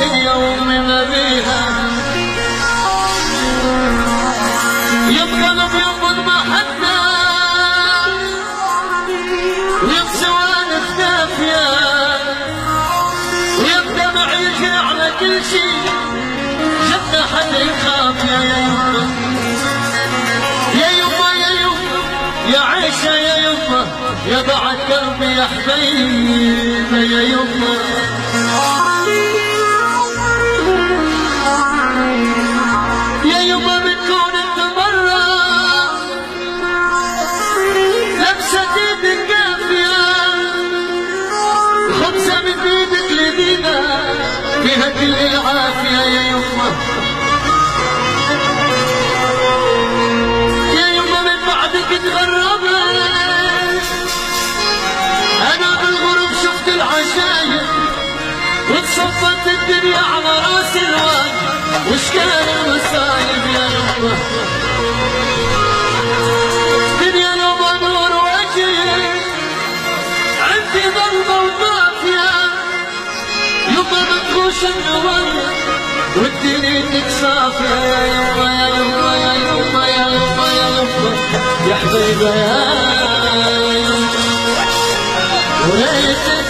اليوم ما بيها يبقى الابيض ما حتى ويبسوان الدافية ويبدا معيشة على كل شيء جد حدا يخاف يا يمه يا يمه يا يمه يا عيشة يا يمه يا بعد قلبي يا حبيبي يا يمه يا يما بتكون انت برا لابسه ايدك كافيه خبزه من ايدك لبينا فيها كل العافيه يا يما يا يما من بعدك تغربت انا بالغرب شفت العشاير وتصفت الدنيا على راس الواد وش كان المصايب يا يمه الدنيا لو نور وجهي عندي ضربه وطافيه يمه بتغوش النوايا ودنيتك صافيه يا يمه يا يمه يا يمه يا يمه يا يمه يا حبيبه يا يمه وليتك